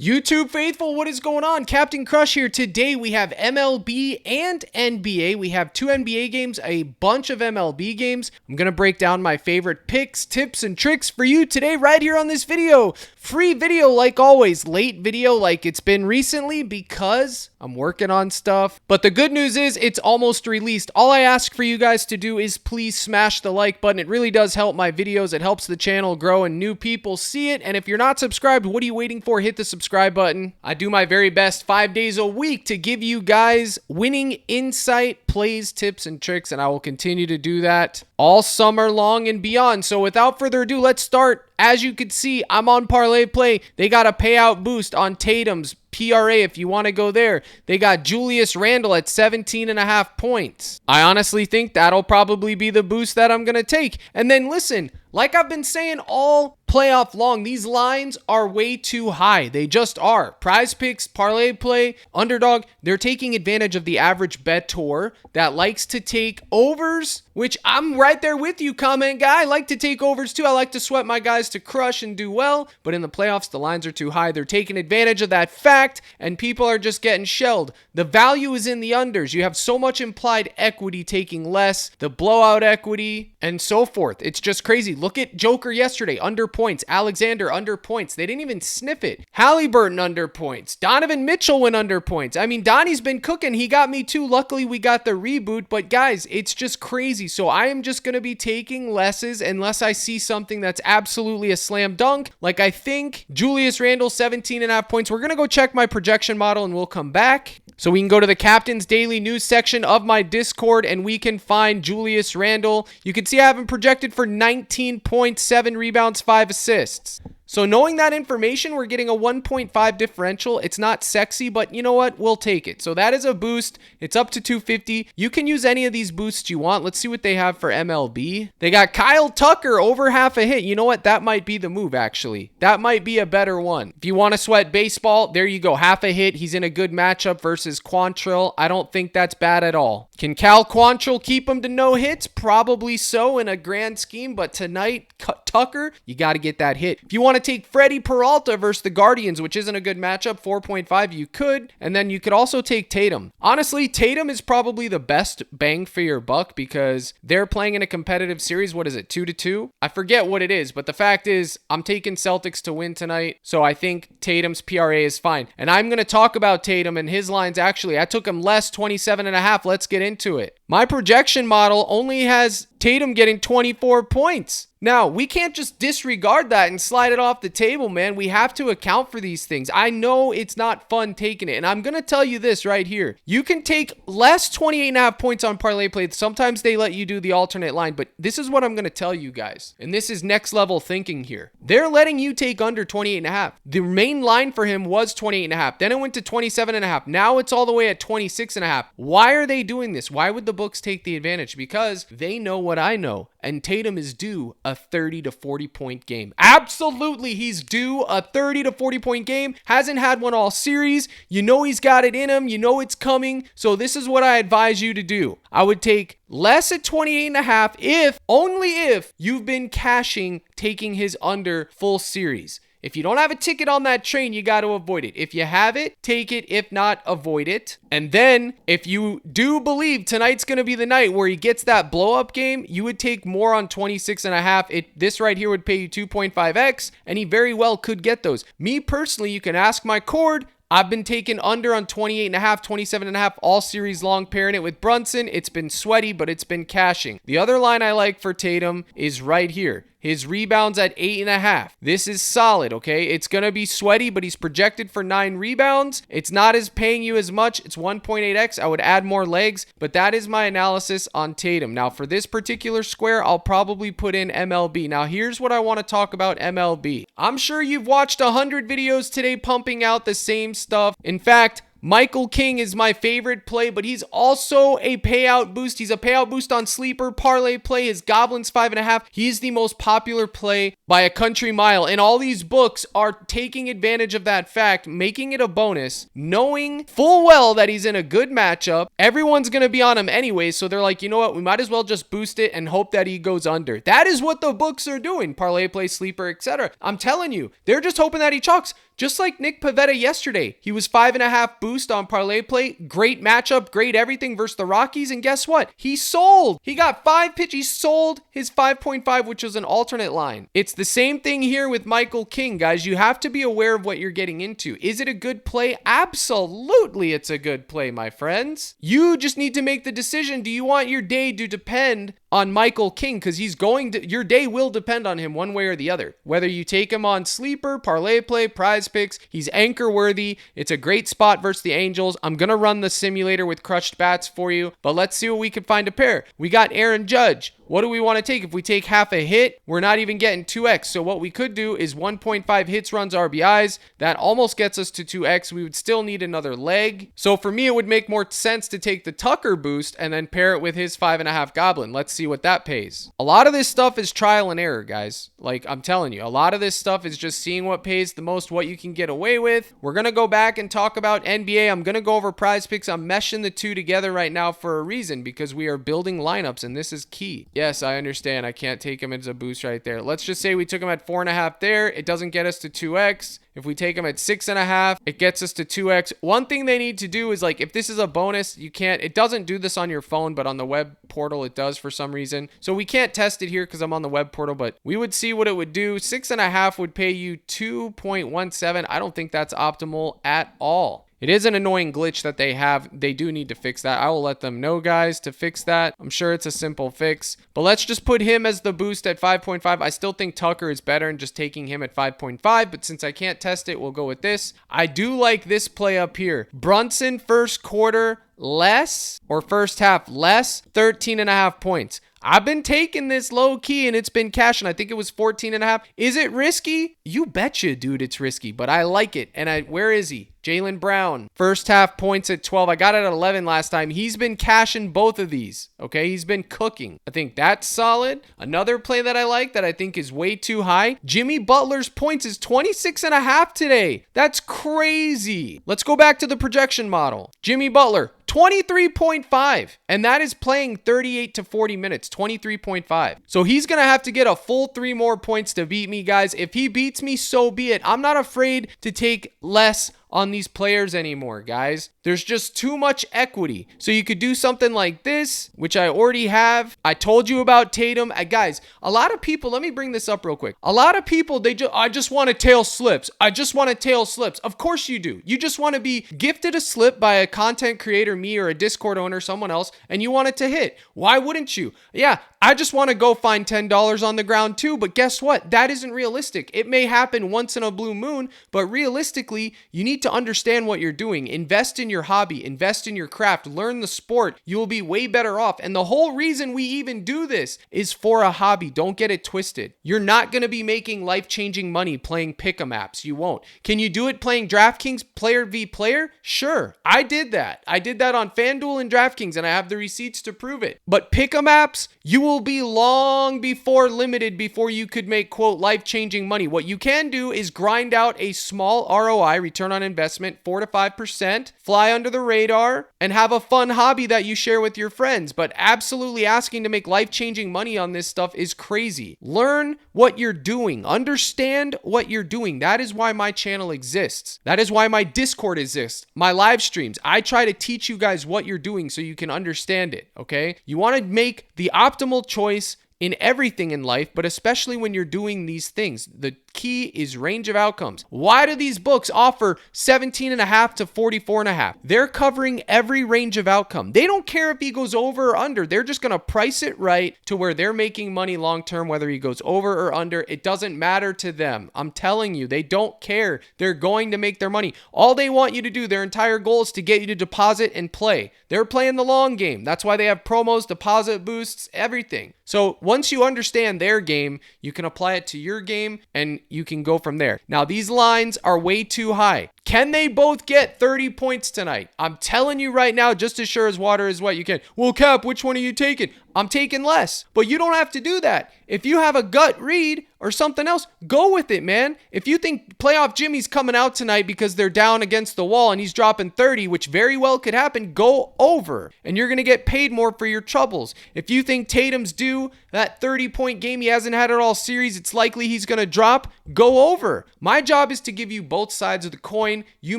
YouTube faithful, what is going on? Captain Crush here. Today we have MLB and NBA. We have 2 NBA games, a bunch of MLB games. I'm going to break down my favorite picks, tips, and tricks for you today right here on this video. Free video like always, late video like it's been recently because I'm working on stuff. But the good news is it's almost released. All I ask for you guys to do is please smash the like button. It really does help my videos. It helps the channel grow and new people see it. And if you're not subscribed, what are you waiting for? Hit the subscribe button. I do my very best 5 days a week to give you guys winning insight, plays, tips, and tricks. And I will continue to do that all summer long and beyond. So without further ado, let's start. As you can see, I'm on ParlayPlay. They got a payout boost on Tatum's PRA if you want to go there. They got Julius Randle at 17.5 points. I honestly think that'll probably be the boost that I'm going to take. And then listen, like I've been saying all playoff long, these lines are way too high. They just are. PrizePicks, ParlayPlay, Underdog, they're taking advantage of the average bettor that likes to take overs, which I'm right there with you, comment guy. I like to take overs too. I like to sweat my guys to crush and do well, but in the playoffs, the lines are too high. They're taking advantage of that fact, and people are just getting shelled. The value is in the unders. You have so much implied equity taking less, the blowout equity, and so forth. It's just crazy. Look at Joker yesterday, under points. Alexander, under points. They didn't even sniff it. Halliburton, under points. Donovan Mitchell went under points. I mean, Donnie's been cooking. He got me too. Luckily, we got the reboot, but guys, it's just crazy. So I am just going to be taking lesses unless I see something that's absolutely a slam dunk. Like I think Julius Randle, 17.5 points. We're going to go check my projection model and we'll come back. So we can go to the Captain's Daily News section of my Discord and we can find Julius Randle. You can see I have him projected for 19 points, 7 rebounds, 5 assists. So knowing that information, we're getting a 1.5 differential. It's not sexy, but you know what? We'll take it. So that is a boost. It's up to 250. You can use any of these boosts you want. Let's see what they have for MLB. They got Kyle Tucker over half a hit. You know what? That might be the move, actually. That might be a better one. If you want to sweat baseball, there you go. Half a hit. He's in a good matchup versus Quantrill. I don't think that's bad at all. Can Cal Quantrill keep him to no hits? Probably so in a grand scheme, but tonight, Tucker, you got to get that hit. If you want to take Freddie Peralta versus the Guardians, which isn't a good matchup, 4.5, you could. And then you could also take Tatum. Honestly, Tatum is probably the best bang for your buck because they're playing in a competitive series. What is it, 2-2? I forget what it is, but the fact is I'm taking Celtics to win tonight. So I think Tatum's PRA is fine. And I'm going to talk about Tatum and his lines. Actually, I took him less, 27.5. Let's get into it. My projection model only has Tatum getting 24 points. Now, we can't just disregard that and slide it off the table, man. We have to account for these things. I know it's not fun taking it, and I'm going to tell you this right here. You can take less 28.5 points on ParlayPlay. Sometimes they let you do the alternate line, but this is what I'm going to tell you guys, and this is next level thinking here. They're letting you take under 28.5. The main line for him was 28.5. Then it went to 27.5. Now it's all the way at 26.5. Why are they doing this? Why would the books take the advantage? Because they know what I know, and Tatum is due a 30 to 40 point game. Absolutely, he's due a 30 to 40 point game. Hasn't had one all series. You know he's got it in him. You know it's coming. So this is what I advise you to do. I would take less at 28.5 if, only if, you've been cashing taking his under full series. If you don't have a ticket on that train, you got to avoid it. If you have it, take it. If not, avoid it. And then if you do believe tonight's going to be the night where he gets that blow up game, you would take more on 26.5. This right here would pay you 2.5x, and he very well could get those. Me personally, you can ask my cord. I've been taking under on 28.5, 27.5 all series long, pairing it with Brunson. It's been sweaty, but it's been cashing. The other line I like for Tatum is right here. His rebounds at 8.5. This is solid, okay? It's going to be sweaty, but he's projected for 9 rebounds. It's not as paying you as much. It's 1.8x. I would add more legs, but that is my analysis on Tatum. Now, for this particular square, I'll probably put in MLB. Now, here's what I want to talk about MLB. I'm sure you've watched 100 videos today pumping out the same stuff. In fact, Michael King is my favorite play, but he's also a payout boost. He's a payout boost on Sleeper, ParlayPlay. His Goblins 5.5. He's the most popular play by a country mile. And all these books are taking advantage of that fact, making it a bonus, knowing full well that he's in a good matchup. Everyone's going to be on him anyway, so they're like, you know what? We might as well just boost it and hope that he goes under. That is what the books are doing. ParlayPlay, Sleeper, etc. I'm telling you, they're just hoping that he chalks. just like Nick Pivetta yesterday. He was 5.5 boost on ParlayPlay. Great matchup, great everything versus the Rockies. And guess what? He sold. He got 5 pitch. He sold his 5.5, which was an alternate line. It's the same thing here with Michael King, guys. You have to be aware of what you're getting into. Is it a good play? Absolutely, it's a good play, my friends. You just need to make the decision. Do you want your day to depend on Michael King? Because your day will depend on him one way or the other. Whether you take him on Sleeper, ParlayPlay, PrizePicks, he's anchor worthy. It's a great spot versus the Angels. I'm going to run the simulator with crushed bats for you, but let's see what we can find a pair. We got Aaron Judge. What do we want to take? If we take half a hit, we're not even getting 2x. So what we could do is 1.5 hits, runs, RBIs. That almost gets us to 2x. We would still need another leg. So for me, it would make more sense to take the Tucker boost and then pair it with his 5.5 Goblin. Let's see what that pays. A lot of this stuff is trial and error, guys. Like I'm telling you, a lot of this stuff is just seeing what pays the most, what you can get away with. We're going to go back and talk about NBA. I'm going to go over PrizePicks. I'm meshing the two together right now for a reason, because we are building lineups and this is key. Yes, I understand. I can't take him as a boost right there. Let's just say we took him at 4.5 there. It doesn't get us to 2x. If we take him at 6.5, it gets us to 2x. One thing they need to do is, like, if this is a bonus, it doesn't do this on your phone, but on the web portal it does for some reason. So we can't test it here because I'm on the web portal, but we would see what it would do. 6.5 would pay you 2.17. I don't think that's optimal at all. It is an annoying glitch that they have. They do need to fix that. I will let them know, guys, to fix that. I'm sure it's a simple fix. But let's just put him as the boost at 5.5. I still think Tucker is better and just taking him at 5.5. But since I can't test it, we'll go with this. I do like this play up here. Brunson first quarter less, or first half less, 13.5 points. I've been taking this low key and it's been cashing. I think it was 14.5. Is it risky? You betcha, dude, it's risky, but I like it. And where is he? Jaylen Brown, first half points at 12. I got it at 11 last time. He's been cashing both of these. Okay, he's been cooking. I think that's solid. Another play that I like that I think is way too high. Jimmy Butler's points is 26.5 today. That's crazy. Let's go back to the projection model. Jimmy Butler, 23.5, and that is playing 38 to 40 minutes, 23.5. So he's going to have to get a full 3 more points to beat me, guys. If he beats me, so be it. I'm not afraid to take less on these players anymore, guys. There's just too much equity. So you could do something like this, which I already have. I told you about Tatum. Guys, a lot of people, let me bring this up real quick. A lot of people, I just want to tail slips. I just want to tail slips. Of course you do. You just want to be gifted a slip by a content creator, me, or a Discord owner, someone else, and you want it to hit. Why wouldn't you? Yeah, I just want to go find $10 on the ground too, but guess what? That isn't realistic. It may happen once in a blue moon, but realistically, you need to understand what you're doing. Invest in your hobby, invest in your craft, learn the sport. You will be way better off. And the whole reason we even do this is for a hobby. Don't get it twisted. You're not going to be making life-changing money playing pick'em apps. You won't. Can you do it playing DraftKings player v player? Sure. I did that. I did that on FanDuel and DraftKings, and I have the receipts to prove it. But pick'em apps, you will be long before limited before you could make, quote, life-changing money. What you can do is grind out a small ROI, return on investment, 4 to 5%, fly under the radar, and have a fun hobby that you share with your friends. But absolutely asking to make life-changing money on this stuff is crazy. Learn what you're doing. Understand what you're doing. That is why my channel exists. That is why my Discord exists. My live streams. I try to teach you guys what you're doing so you can understand it, okay? You want to make the optimal choice in everything in life, but especially when you're doing these things. The key is range of outcomes. Why do these books offer 17.5 to 44.5? They're covering every range of outcome. They don't care if he goes over or under. They're just going to price it right to where they're making money long term, whether he goes over or under. It doesn't matter to them. I'm telling you, they don't care. They're going to make their money. All they want you to do, their entire goal is to get you to deposit and play. They're playing the long game. That's why they have promos, deposit boosts, everything. So once you understand their game, you can apply it to your game and you can go from there. Now, these lines are way too high. Can they both get 30 points tonight? I'm telling you right now, just as sure as water is wet, you can. Well, Cap, which one are you taking? I'm taking less, but you don't have to do that. If you have a gut read or something else, go with it, man. If you think playoff Jimmy's coming out tonight because they're down against the wall and he's dropping 30, which very well could happen, go over and you're going to get paid more for your troubles. If you think Tatum's due That 30-point game, he hasn't had it all series. It's likely he's going to drop. Go over. My job is to give you both sides of the coin. You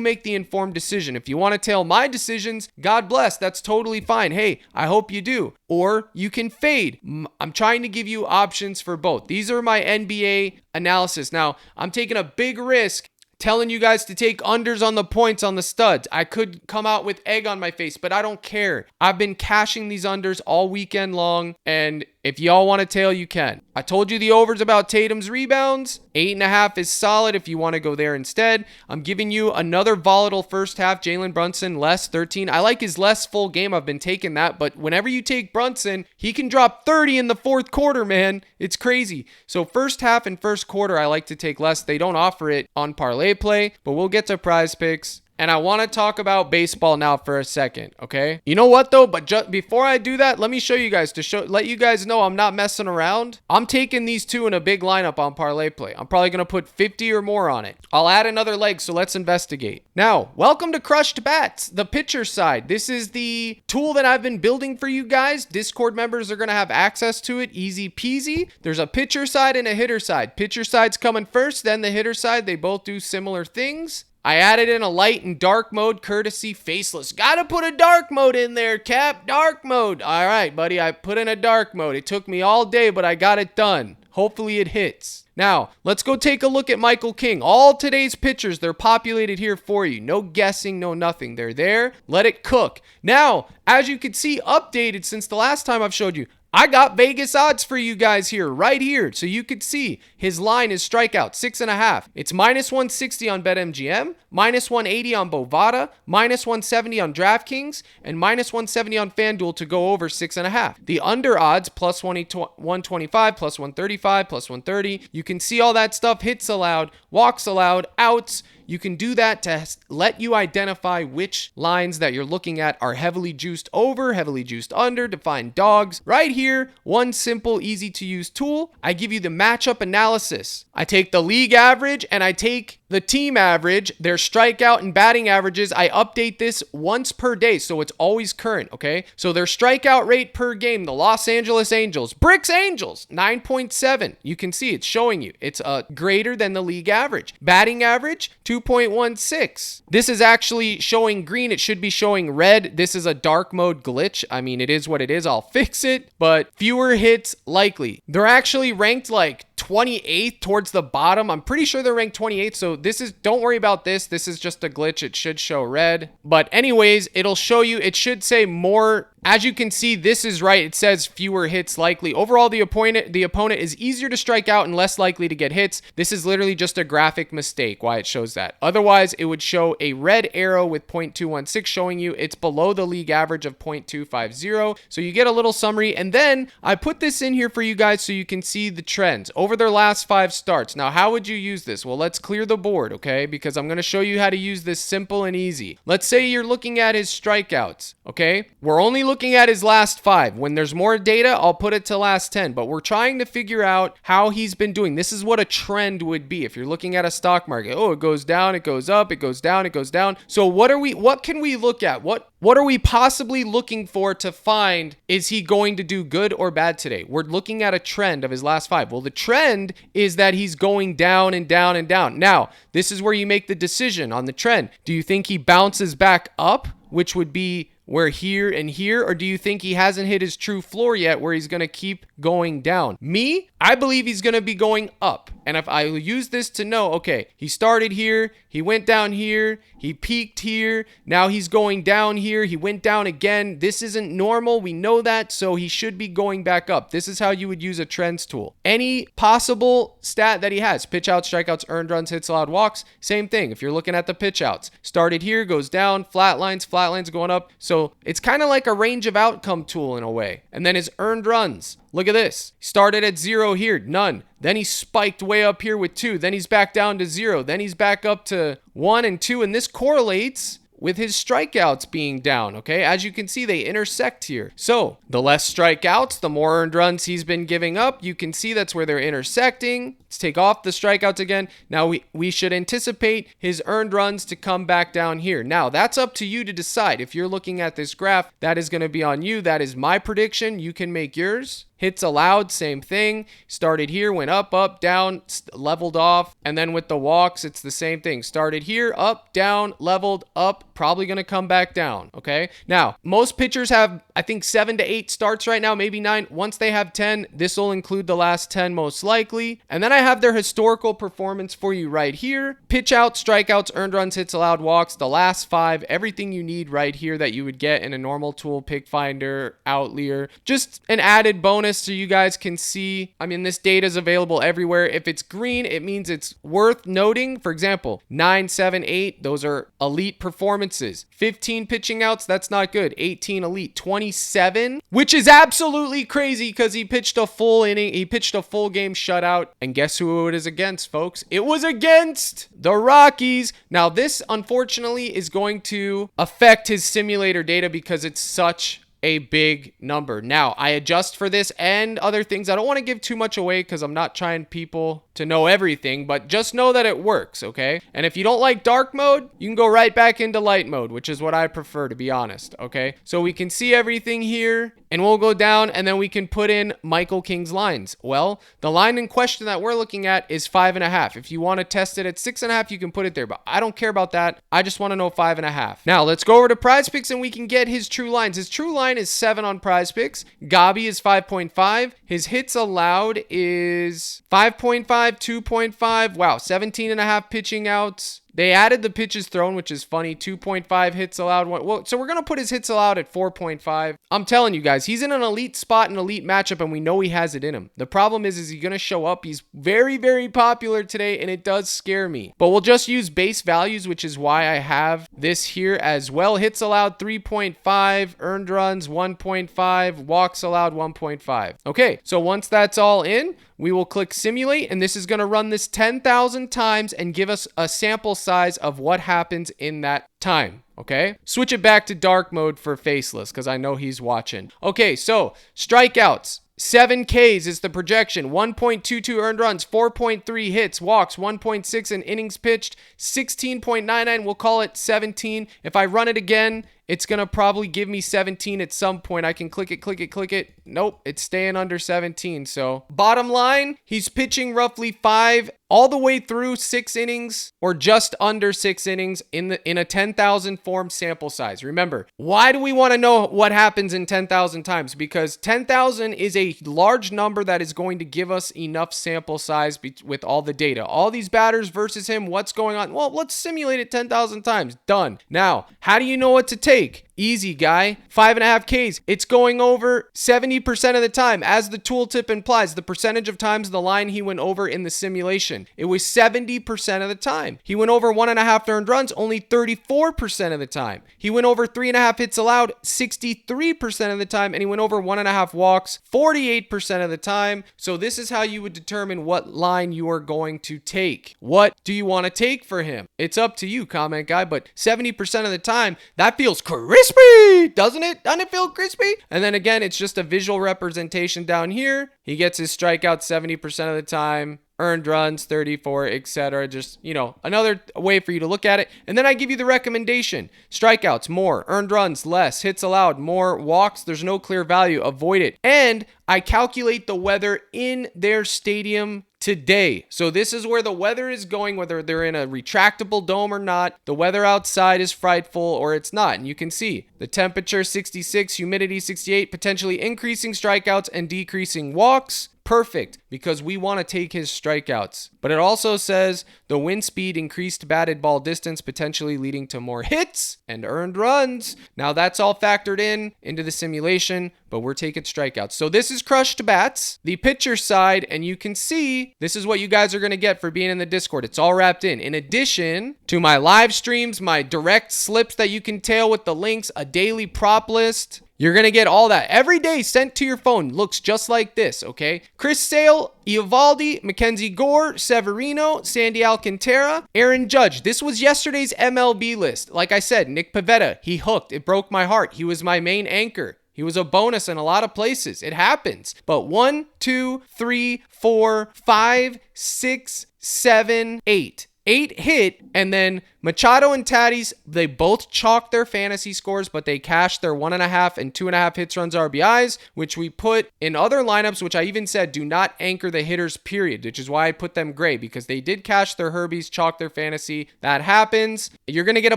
make the informed decision. If you want to tail my decisions, God bless. That's totally fine. Hey, I hope you do. Or you can fade. I'm trying to give you options for both. These are my NBA analysis. Now, I'm taking a big risk telling you guys to take unders on the points on the studs. I could come out with egg on my face, but I don't care. I've been cashing these unders all weekend long, and if y'all want to tail, you can. I told you the overs about Tatum's rebounds. 8.5 is solid if you want to go there instead. I'm giving you another volatile first half. Jalen Brunson, less 13. I like his less full game. I've been taking that, but whenever you take Brunson, he can drop 30 in the fourth quarter, man. It's crazy. So first half and first quarter, I like to take less. They don't offer it on ParlayPlay, but we'll get to PrizePicks. And I want to talk about baseball now for a second, okay? You know what, though? But just before I do that, let me show you guys let you guys know I'm not messing around. I'm taking these two in a big lineup on ParlayPlay. I'm probably going to put 50 or more on it. I'll add another leg, so let's investigate. Now, welcome to Crushed Bats, the pitcher side. This is the tool that I've been building for you guys. Discord members are going to have access to it. Easy peasy. There's a pitcher side and a hitter side. Pitcher side's coming first, then the hitter side. They both do similar things. I added in a light and dark mode, courtesy Faceless. Gotta put a dark mode in there, Cap. Dark mode. All right, buddy. I put in a dark mode. It took me all day, but I got it done. Hopefully it hits. Now, let's go take a look at Michael King. All today's pitchers, they're populated here for you. No guessing, no nothing. They're there. Let it cook. Now, as you can see, updated since the last time I've showed you, I got Vegas odds for you guys here, right here. So you could see his line is strikeout, 6.5. It's minus 160 on BetMGM, minus 180 on Bovada, minus 170 on DraftKings, and minus 170 on FanDuel to go over 6.5. The under odds, plus 125, plus 135, plus 130. You can see all that stuff, hits allowed, walks allowed, outs. You can do that to let you identify which lines that you're looking at are heavily juiced over, heavily juiced under, to find dogs. Right here, one simple, easy to use tool. I give you the matchup analysis. I take the league average and I take the team average, their strikeout and batting averages. I update this once per day, so it's always current, okay? So their strikeout rate per game, the Los Angeles Angels, Bricks Angels, 9.7. You can see it's showing you. It's greater than the league average. Batting average, 2.16. This is actually showing green. It should be showing red. This is a dark mode glitch. I mean, it is what it is. I'll fix it, but fewer hits likely. They're actually ranked like 28th towards the bottom. I'm pretty sure they're ranked 28th. So don't worry about this. This is just a glitch. It should show red. But anyways, it'll show you, it should say more. As you can see, this is right. It says fewer hits likely. Overall, the opponent is easier to strike out and less likely to get hits. This is literally just a graphic mistake why it shows that. Otherwise, it would show a red arrow with 0.216 showing you it's below the league average of 0.250. So you get a little summary. And then I put this in here for you guys so you can see the trends over their last 5 starts. Now, how would you use this? Well, let's clear the board, okay? Because I'm going to show you how to use this simple and easy. Let's say you're looking at his strikeouts, okay? We're only looking at his last 5. When there's more data, I'll put it to last 10, but we're trying to figure out how he's been doing. This is what a trend would be. If you're looking at a stock market, oh, it goes down, it goes up, it goes down, it goes down. So what can we look at? What are we possibly looking for to find, is he going to do good or bad today? We're looking at a trend of his last 5. Well, the trend is that he's going down and down and down. Now, this is where you make the decision on the trend. Do you think he bounces back up, which would be where here and here, or do you think he hasn't hit his true floor yet where he's going to keep going down? Me, I believe he's going to be going up. And if I use this to know, okay, he started here, he went down here, he peaked here, now he's going down here, he went down again. This isn't normal, we know that, so he should be going back up. This is how you would use a trends tool. Any possible stat that he has, pitch outs, strikeouts, earned runs, hits allowed, walks, same thing. If you're looking at the pitch outs, started here, goes down, flatlines going up. So it's kind of like a range of outcome tool in a way. And then his earned runs. Look at this. Started at 0 here, none. Then he spiked way up here with 2. Then he's back down to 0. Then he's back up to 1 and 2. And this correlates with his strikeouts being down, okay? As you can see, they intersect here. So the less strikeouts, the more earned runs he's been giving up. You can see that's where they're intersecting. Let's take off the strikeouts again. Now we should anticipate his earned runs to come back down here. Now that's up to you to decide. If you're looking at this graph, that is going to be on you. That is my prediction. You can make yours. Hits allowed, same thing. Started here, went up, up, down, leveled off. And then with the walks, it's the same thing. Started here, up, down, leveled, up, probably going to come back down, okay? Now, most pitchers have, I think, 7 to 8 starts right now, maybe 9. Once they have 10, this will include the last 10 most likely. And then I have their historical performance for you right here. Pitch outs, strikeouts, earned runs, hits allowed, walks, the last 5, everything you need right here that you would get in a normal tool, pick finder, Outlier. Just an added bonus so you guys can see. I mean, this data is available everywhere. If it's green, it means it's worth noting. For example, 9, 7, 8, those are elite performances. 15 pitching outs, that's not good. 18 elite. 27, which is absolutely crazy because he pitched a full inning. He pitched a full game shutout. And guess who it is against, folks? It was against the Rockies. Now, this unfortunately is going to affect his simulator data because it's such a big number. Now, I adjust for this and other things. I don't want to give too much away because I'm not trying people to know everything, but just know that it works, okay? And if you don't like dark mode, you can go right back into light mode, which is what I prefer, to be honest, okay? So we can see everything here, and we'll go down, and then we can put in Michael King's lines. Well, the line in question that we're looking at is 5.5. If you want to test it at 6.5, you can put it there, but I don't care about that. I just want to know 5.5. Now, let's go over to PrizePicks, and we can get his true lines. His true line is 7 on PrizePicks. Gabi is 5.5. His hits allowed is 5.5, 2.5. Wow, 17.5 pitching outs. They added the pitches thrown, which is funny. 2.5 hits allowed. Well, so we're going to put his hits allowed at 4.5. I'm telling you guys, he's in an elite spot, an elite matchup, and we know he has it in him. The problem is he going to show up? He's very, very popular today, and it does scare me. But we'll just use base values, which is why I have this here as well. Hits allowed 3.5, earned runs 1.5, walks allowed 1.5. Okay, so once that's all in, we will click simulate, and this is going to run this 10,000 times and give us a sample size of what happens in that time. Okay, switch it back to dark mode for faceless because I know he's watching. Okay, so strikeouts. 7 Ks is the projection. 1.22 earned runs, 4.3 hits, walks, 1.6 in innings pitched, 16.99. We'll call it 17. If I run it again, it's going to probably give me 17 at some point. I can click it. Nope, it's staying under 17. So bottom line, he's pitching roughly 5 all the way through 6 innings or just under 6 innings in a 10,000 form sample size. Remember, why do we want to know what happens in 10,000 times? Because 10,000 is a large number that is going to give us enough sample size with all the data. All these batters versus him, what's going on? Well, let's simulate it 10,000 times. Done. Now, how do you know what to take? Easy, guy. 5.5 Ks. It's going over 70% of the time. As the tooltip implies, the percentage of times the line he went over in the simulation, it was 70% of the time. He went over 1.5 earned runs only 34% of the time. He went over 3.5 hits allowed 63% of the time, and he went over 1.5 walks 48% of the time. So this is how you would determine what line you are going to take. What do you want to take for him? It's up to you, comment guy, but 70% of the time, that feels crispy, doesn't it? Doesn't it feel crispy? And then again, it's just a visual representation down here. He gets his strikeouts 70% of the time, earned runs 34, etc. Just, another way for you to look at it. And then I give you the recommendation. Strikeouts, more. Earned runs, less. Hits allowed, more. Walks, there's no clear value. Avoid it. And I calculate the weather in their stadium today. So this is where the weather is going, whether they're in a retractable dome or not. The weather outside is frightful or it's not. And you can see the temperature 66, humidity 68, potentially increasing strikeouts and decreasing walks. Perfect, because we want to take his strikeouts. But it also says the wind speed increased batted ball distance, potentially leading to more hits and earned runs. Now that's all factored into the simulation, but we're taking strikeouts. So this is crushed bats, the pitcher side, and you can see this is what you guys are going to get for being in the Discord. It's all wrapped in. In addition to my live streams, my direct slips that you can tail with the links, a daily prop list. You're going to get all that every day sent to your phone. Looks just like this, okay? Chris Sale, Eovaldi, Mackenzie Gore, Severino, Sandy Alcantara, Aaron Judge. This was yesterday's MLB list. Like I said, Nick Pivetta, he hooked. It broke my heart. He was my main anchor. He was a bonus in a lot of places. It happens. But 1, 2, 3, 4, 5, 6, 7, 8. 8 hit, and then Machado and Tatis, they both chalked their fantasy scores, but they cashed their 1.5 and 2.5 hits, runs, RBIs, which we put in other lineups, which I even said do not anchor the hitters, period, which is why I put them gray, because they did cash their Herbies, chalk their fantasy. That happens. You're going to get a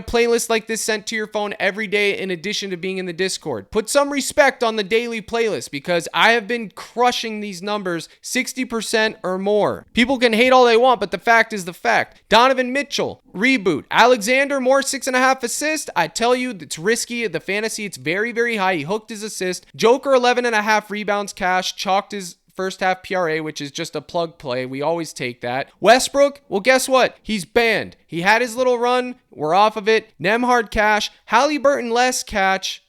playlist like this sent to your phone every day in addition to being in the Discord. Put some respect on the daily playlist because I have been crushing these numbers 60% or more. People can hate all they want, but the fact is the fact. Donovan Mitchell, reboot. Alexander Moore, 6.5 assists. I tell you, it's risky. The fantasy, it's very, very high. He hooked his assist. Joker, 11.5 rebounds cash, chalked his first half PRA, which is just a plug play. We always take that. Westbrook, well, guess what? He's banned. He had his little run. We're off of it. Nemhard cash. Halliburton less cash.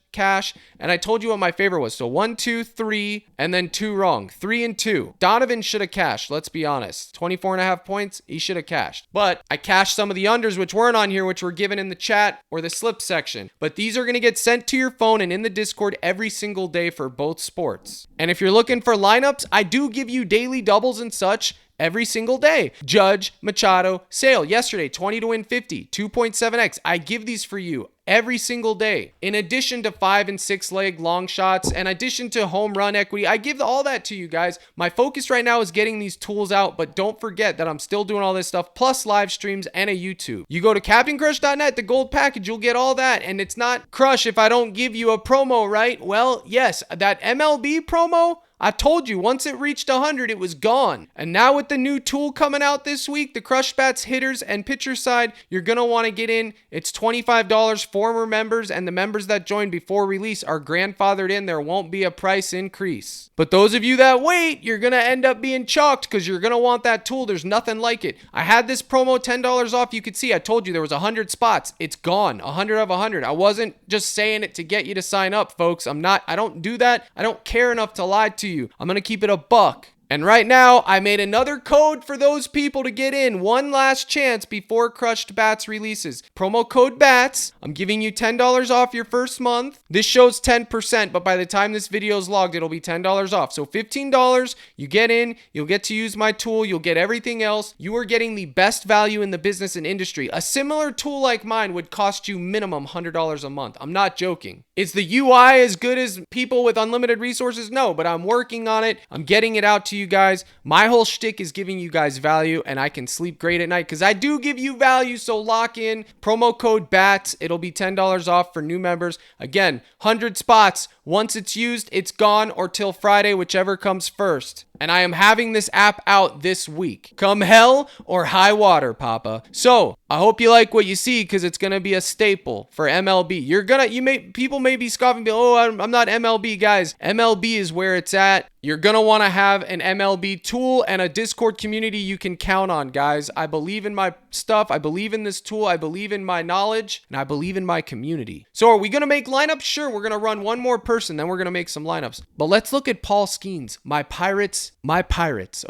And I told you what my favorite was. So 1, 2, 3, and then 2 wrong. 3 and 2. Donovan should have cashed. Let's be honest. 24.5 points. He should have cashed. But I cashed some of the unders, which weren't on here, which were given in the chat or the slip section. But these are going to get sent to your phone and in the Discord every single day for both sports. And if you're looking for lineups, I do give you daily doubles and such every single day. Judge, Machado, Sale. Yesterday, 20 to win 50. 2.7x. I give these for you every single day. In addition to 5 and 6 leg long shots, in addition to home run equity, I give all that to you guys. My focus right now is getting these tools out, but don't forget that I'm still doing all this stuff, plus live streams and a YouTube. You go to CaptainCrush.net, the gold package, you'll get all that, and it's not crush if I don't give you a promo, right? Well, yes, that MLB promo, I told you, once it reached 100, it was gone. And now with the new tool coming out this week, the Crush Bats hitters and pitcher side, you're going to want to get in. It's $25. Former members and the members that join before release are grandfathered in. There won't be a price increase. But those of you that wait, you're going to end up being chalked because you're going to want that tool. There's nothing like it. I had this promo $10 off. You could see, I told you there was 100 spots. It's gone. 100 of 100. I wasn't just saying it to get you to sign up, folks. I don't do that. I don't care enough to lie to you. I'm going to keep it a buck. And right now, I made another code for those people to get in. One last chance before Crushed Bats releases. Promo code BATS. I'm giving you $10 off your first month. This shows 10%, but by the time this video is logged, it'll be $10 off. So $15, you get in, you'll get to use my tool, you'll get everything else. You are getting the best value in the business and industry. A similar tool like mine would cost you minimum $100 a month. I'm not joking. Is the UI as good as people with unlimited resources? No, but I'm working on it. I'm getting it out to you guys. My whole shtick is giving you guys value, and I can sleep great at night because I do give you value. So lock in promo code BATS. It'll be $10 off for new members. Again, 100 spots. Once it's used, it's gone, or till Friday, whichever comes first. And I am having this app out this week. Come hell or high water, Papa. So I hope you like what you see because it's gonna be a staple for MLB. People may be scoffing, oh, I'm not MLB, guys. MLB is where it's at. You're gonna want to have an MLB tool and a Discord community you can count on, guys. I believe in my stuff. I believe in this tool. I believe in my knowledge, and I believe in my community. So are we gonna make lineups? Sure, we're gonna run one more person, then we're gonna make some lineups. But let's look at Paul Skenes, my Pirates,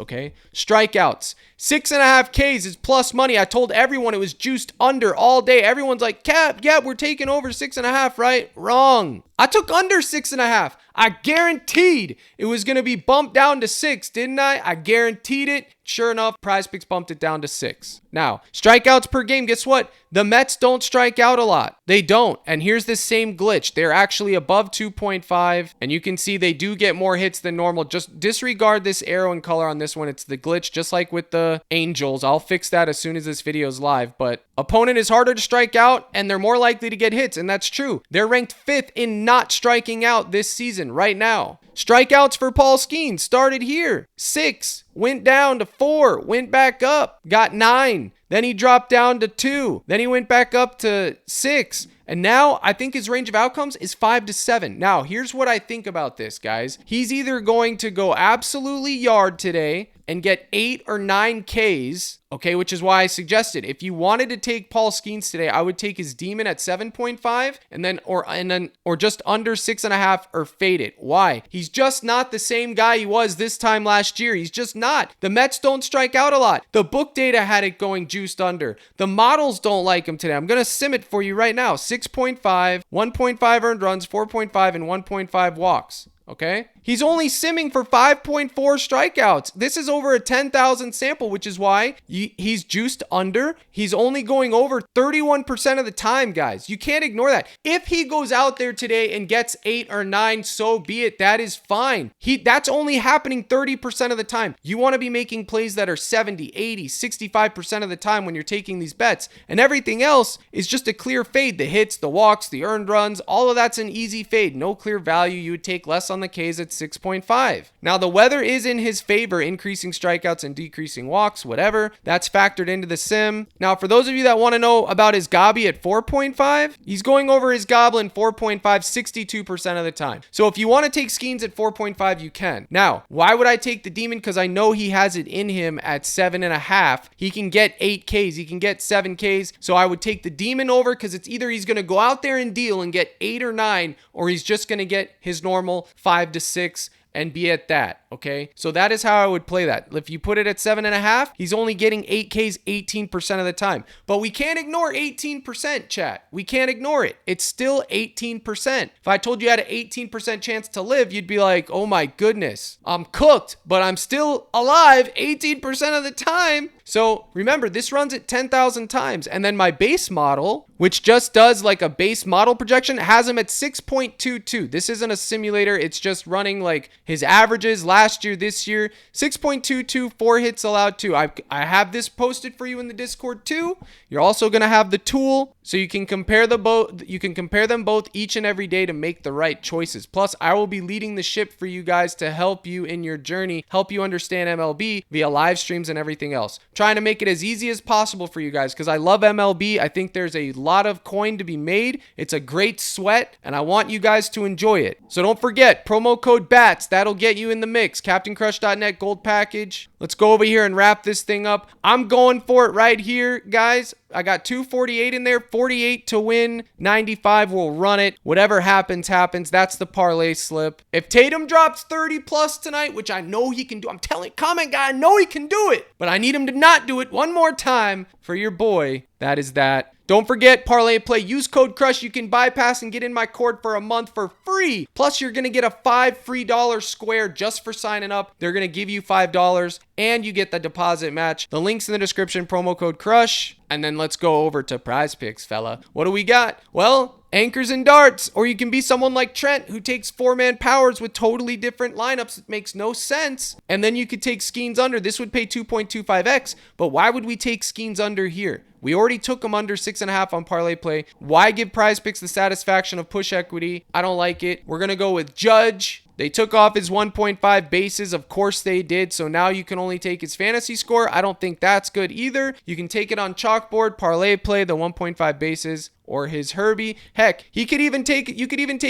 okay? Strikeouts. 6.5 Ks is plus money. I told everyone it was juiced under all day. Everyone's like, Cap, yeah, we're taking over 6.5, right? Wrong. I took under 6.5. I guaranteed it was going to be bumped down to 6, didn't I? I guaranteed it. Sure enough, PrizePicks bumped it down to 6. Now, strikeouts per game, guess what? The Mets don't strike out a lot. They don't. And here's the same glitch. They're actually above 2.5, and you can see they do get more hits than normal. Just disregard this arrow and color on this one. It's the glitch, just like with the Angels. I'll fix that as soon as this video is live. But opponent is harder to strike out, and they're more likely to get hits, and that's true. They're ranked 5th in not striking out this season right now. Strikeouts for Paul Skenes started here. 6, went down to 4, went back up, got 9. Then he dropped down to 2. Then he went back up to 6. And now I think his range of outcomes is 5 to 7. Now, here's what I think about this, guys. He's either going to go absolutely yard today and get 8 or 9 Ks, okay, which is why I suggested if you wanted to take Paul Skenes today, I would take his demon at 7.5 and then or just under 6.5 or fade it. Why? He's just not the same guy he was this time last year. He's just not. The Mets don't strike out a lot. The book data had it going juiced under. The models don't like him today. I'm going to sim it for you right now. 6.5, 1.5 earned runs, 4.5, and 1.5 walks. Okay? He's only simming for 5.4 strikeouts. This is over a 10,000 sample, which is why he's juiced under. He's only going over 31% of the time, guys. You can't ignore that. If he goes out there today and gets 8 or 9, so be it. That is fine. That's only happening 30% of the time. You want to be making plays that are 70, 80, 65% of the time when you're taking these bets. And everything else is just a clear fade. The hits, the walks, the earned runs, all of that's an easy fade. No clear value. You would take less on the Ks at 6.5. Now, the weather is in his favor, increasing strikeouts and decreasing walks, whatever. That's factored into the sim. Now, for those of you that want to know about his Gobby at 4.5, he's going over his Goblin 4.5 62% of the time. So if you want to take Skenes at 4.5, you can. Now, why would I take the Demon? Because I know he has it in him at 7.5. He can get 8 Ks. He can get 7 Ks. So I would take the Demon over because it's either he's going to go out there and deal and get 8 or 9, or he's just going to get his normal 5 to 6 and be at that, okay? So that is how I would play that. If you put it at 7.5, he's only getting 8Ks 18% of the time. But we can't ignore 18%, chat. We can't ignore it. It's still 18%. If I told you had an 18% chance to live, you'd be like, oh my goodness, I'm cooked, but I'm still alive 18% of the time. So remember, this runs at 10,000 times. And then my base model, which just does like a base model projection, has him at 6.22. This isn't a simulator. It's just running like his averages last year, this year. 6.22, 4 hits allowed too. I have this posted for you in the Discord too. You're also going to have the tool so you can compare the both. You can compare them both each and every day to make the right choices. Plus, I will be leading the ship for you guys to help you in your journey, help you understand MLB via live streams and everything else. Trying to make it as easy as possible for you guys because I love MLB. I think there's a lot of coin to be made. It's a great sweat and I want you guys to enjoy it. So don't forget, promo code BATS. That'll get you in the mix. CaptainCrush.net gold package. Let's go over here and wrap this thing up. I'm going for it right here, guys. I got 248 in there, 48 to win, 95 will run it. Whatever happens, happens. That's the parlay slip. If Tatum drops 30 plus tonight, which I know he can do, I'm telling comment guy, I know he can do it, but I need him to not do it one more time for your boy. That is that. Don't forget, Parlay Play. Use code CRUSH. You can bypass and get in my cord for a month for free. Plus, you're going to get a $5 free square just for signing up. They're going to give you $5 and you get the deposit match. The link's in the description, promo code CRUSH. And then let's go over to PrizePicks, fella. What do we got? Well, anchors and darts, or you can be someone like Trent who takes 4-man powers with totally different lineups. It makes no sense. And then you could take Skenes under. This would pay 2.25x, but why would we take Skenes under here? We already took him under 6.5 on Parlay Play. Why give PrizePicks the satisfaction of push equity? I don't like it. We're going to go with Judge. They took off his 1.5 bases. Of course they did. So now you can only take his fantasy score. I don't think that's good either. You can take it on chalkboard, Parlay Play, the 1.5 bases, or his Herbie. Heck, you could even take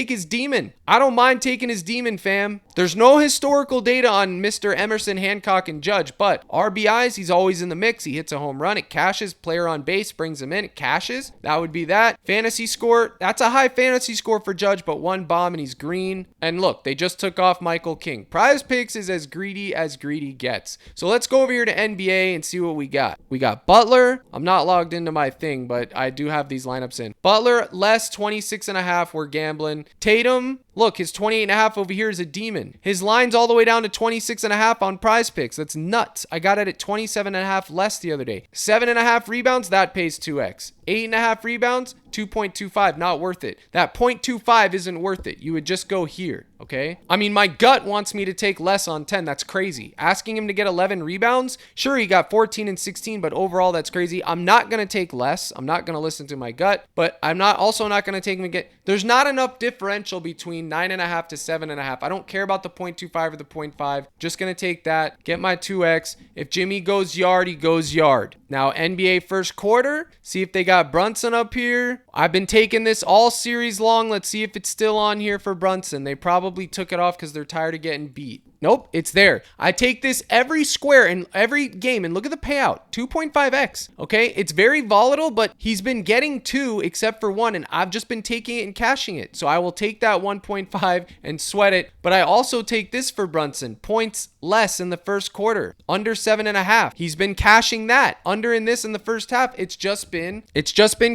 his Demon. I don't mind taking his Demon, fam. There's no historical data on Mr. Emerson, Hancock, and Judge, but RBIs, he's always in the mix. He hits a home run, it cashes. Player on base brings him in, it cashes. That would be that. Fantasy score, that's a high fantasy score for Judge, but 1 bomb and he's green. And look, they just took off Michael King. PrizePicks is as greedy gets. So let's go over here to NBA and see what we got. We got Butler. I'm not logged into my thing, but I do have these lineups in. Butler, less 26.5. We're gambling. Tatum, look, his 28.5 over here is a Demon. His line's all the way down to 26.5 on PrizePicks. That's nuts. I got it at 27.5 less the other day. 7.5 rebounds, that pays 2x. 8.5 rebounds, 2.25, not worth it. That 0.25 isn't worth it. You would just go here, okay? I mean, my gut wants me to take less on 10. That's crazy. Asking him to get 11 rebounds, sure, he got 14 and 16, but overall, that's crazy. I'm not going to take less. I'm not going to listen to my gut, but I'm also not going to take him and get... There's not enough differential between 9.5 to 7.5. I don't care about the 0.25 or the 0.5. Just going to take that, get my 2x. If Jimmy goes yard, he goes yard. Now, NBA first quarter, see if they got Brunson up here. I've been taking this all series long. Let's see if it's still on here for Brunson. They probably took it off because they're tired of getting beat. Nope, it's there. I take this every square in every game, and look at the payout, 2.5x. Okay, it's very volatile, but he's been getting 2 except for 1, and I've just been taking it and cashing it. So I will take that 1.5 and sweat it. But I also take this for Brunson, points less in the first quarter, under 7.5. He's been cashing that. Under in this in the first half, it's just been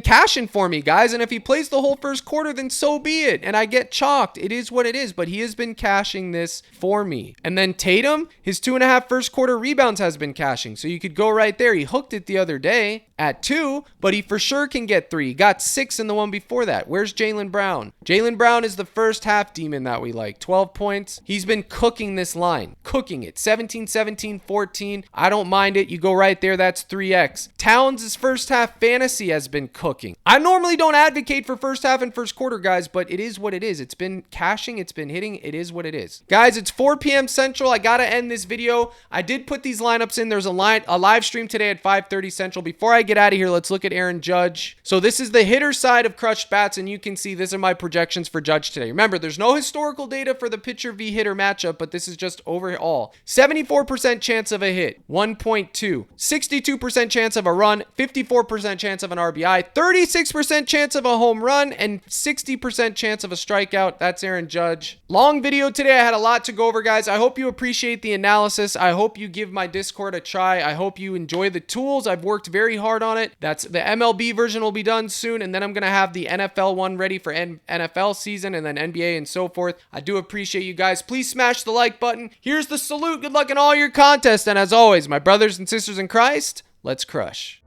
cashing for me, guys. And if he plays the whole first quarter, then so be it. And I get chalked. It is what it is. But he has been cashing this for me. And then Tatum, his 2.5 first quarter rebounds has been cashing. So you could go right there. He hooked it the other day at 2, but he for sure can get 3. He got 6 in the one before that. Where's Jaylen Brown? Jaylen Brown is the first half demon that we like. 12 points. He's been cooking this line. Cooking it. 17, 17, 14. I don't mind it. You go right there. That's 3x. Towns' first half fantasy has been cooking. I normally don't advocate for first half and first quarter, guys, but it is what it is. It's been cashing. It's been hitting. It is what it is. Guys, it's 4 p.m. Central. I got to end this video. I did put these lineups in. There's a live stream today at 5:30 Central. Before I get out of here, let's look at Aaron Judge. So this is the hitter side of crushed bats, and you can see these are my projections for Judge today. Remember, there's no historical data for the pitcher v hitter matchup, but this is just overall. 74% chance of a hit, 1.2. 62% chance of a run, 54% chance of an RBI, 36% chance of a home run, and 60% chance of a strikeout. That's Aaron Judge. Long video today. I had a lot to go over, guys. I hope you appreciate the analysis. I hope you give my Discord a try. I hope you enjoy the tools. I've worked very hard on it. That's the MLB version will be done soon, and then I'm going to have the NFL one ready for NFL season, and then NBA and so forth. I do appreciate you guys. Please smash the like button. Here's the salute. Good luck in all your contests, and as always, my brothers and sisters in Christ, let's crush.